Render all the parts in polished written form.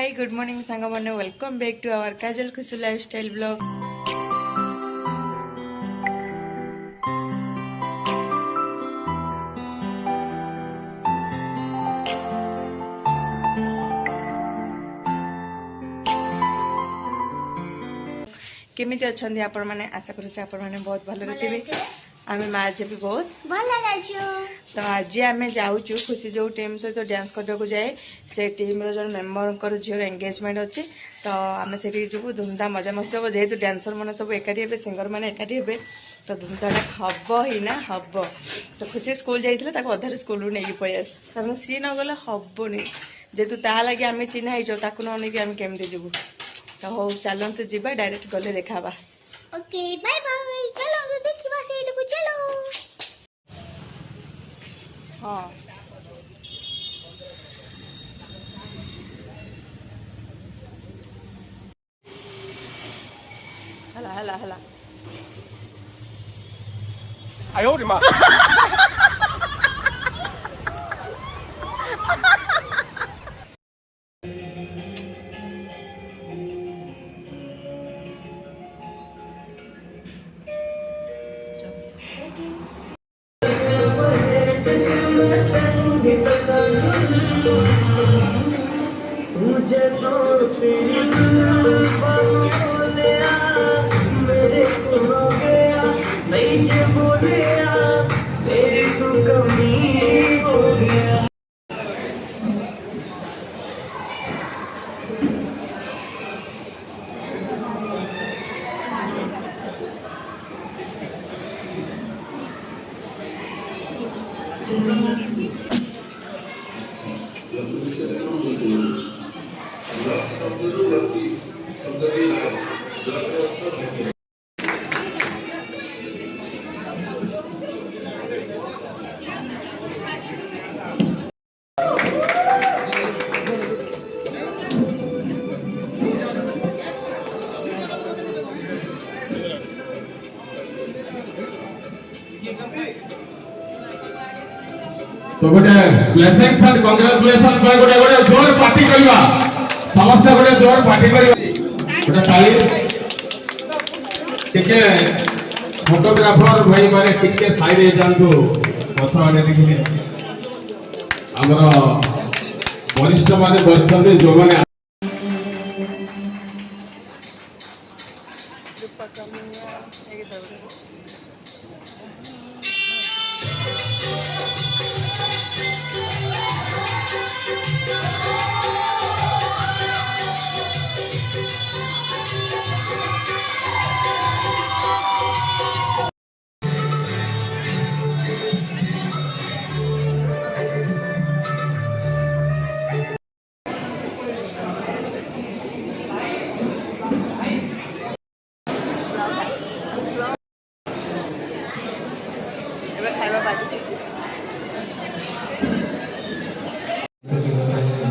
Hi good morning सांग मैंने welcome back to our काजल खुशी लाइफस्टाइल ब्लॉग। केमिति अछंदी आपण माने आशा करूछ आपण माने बहुत भलो रहथिबे। आमे मां जे भी बहुत भलो रहछु। तो आज आमे जाउछु खुशी जो टीम सहित डांस करबा को जाए से टीम रो जन मेंबर कर झियो एंगेजमेंट अछि। तो आमे सेठी जबु धूमधाम मजा मस्ती हो जेहेतु डांसर माने सब एकाठी हेबे सिंगर माने एकाठी हेबे तो धूमधाम हबो ही ना हबो। तो खुशी स्कूल जाइथिले ताको अधारे स्कूल रू नेकी पयस कारण सी न गले हबोनी जेहेतु ता लागि आमे चिन्हा हिजो ताको न नेकी आमे केमते जबु। तो हो चलंत जीवा डायरेक्ट गले देखाबा। ओके बाय बाय चलो देखिबा सेठ को चलो। हां हला हला हला आई हो रे मां तुझे तो तेरी जुल्फां बोलिया मेरे को हो गया नहीं जे बोलिया मेरी तो कमी हो गया। तो गोटे ब्लेसिंग्स एंड कांग्रेचुलेशन पे गोटे गोटे जोर पार्टी करबा समस्त गोटे जोर पार्टी करबा गोटे ताली टिके फोटोग्राफर भाई माने टिके साइड हे जानतु पछ आडे देखिले हमर वरिष्ठ माने बसथले जो माने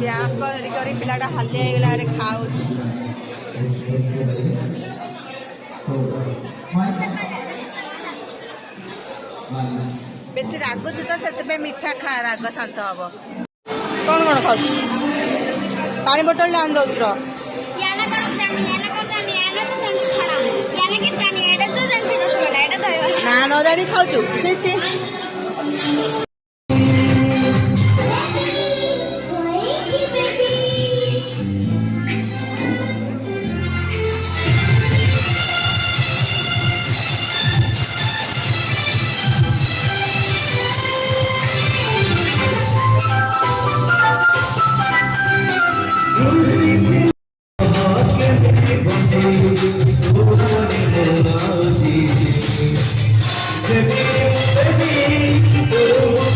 गैस कर पिलाटा हल्ले गला रे खाउछ बेसी रागुच तो से मीठा खा राग शांत हम कौन कौन खाऊ पानी बोतल आन दौर ना न जानी खाऊ छी Oh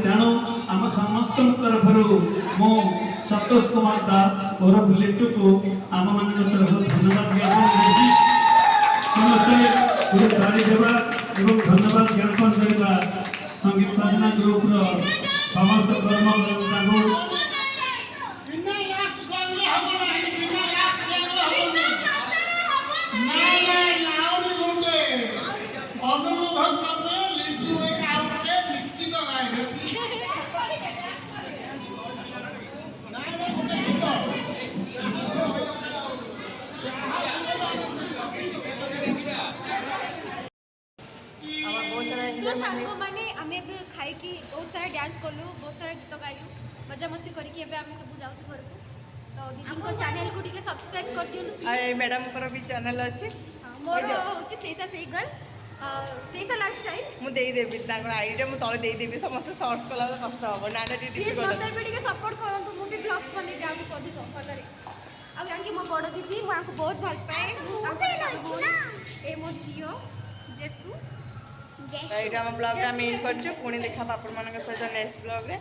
तेणु आम समस्त तरफ मु संतोष कुमार दास ओरफ लिट्टू को आम मान तरफ धन्यवाद ज्ञापन धन्यवाद ज्ञापन करवा संगीत साधना ग्रुप समस्त कर्मकर्ता तो सांग माने आमे भी खाई की बहुत सारा डांस करलु बहुत सारा गीत गाइलु मजा मस्ती करके एबे आमे सब जाउ घर को तो दीदी को चैनल को ठीक सब्सक्राइब कर दियो आ मैडम पर भी चैनल अछि मोर होची सेसा सेई गर्ल सेसा लाइफस्टाइल मु देई देबी ताकर आईडी मु तळे देई देबी समस्त सर्च कला कष्ट हो नाटा डी प्लीज मते भी ठीक सपोर्ट करंतु मु भी ब्लॉग्स बने जाउ को अधिक भलरे आ यानकी मो बड़ दीदी मु आको बहुत भल पाए ए मो जियो जेसु तो ये ब्लॉग में इन कर पुणी देखा आपण मान सहित नेक्स्ट ब्लॉग रे।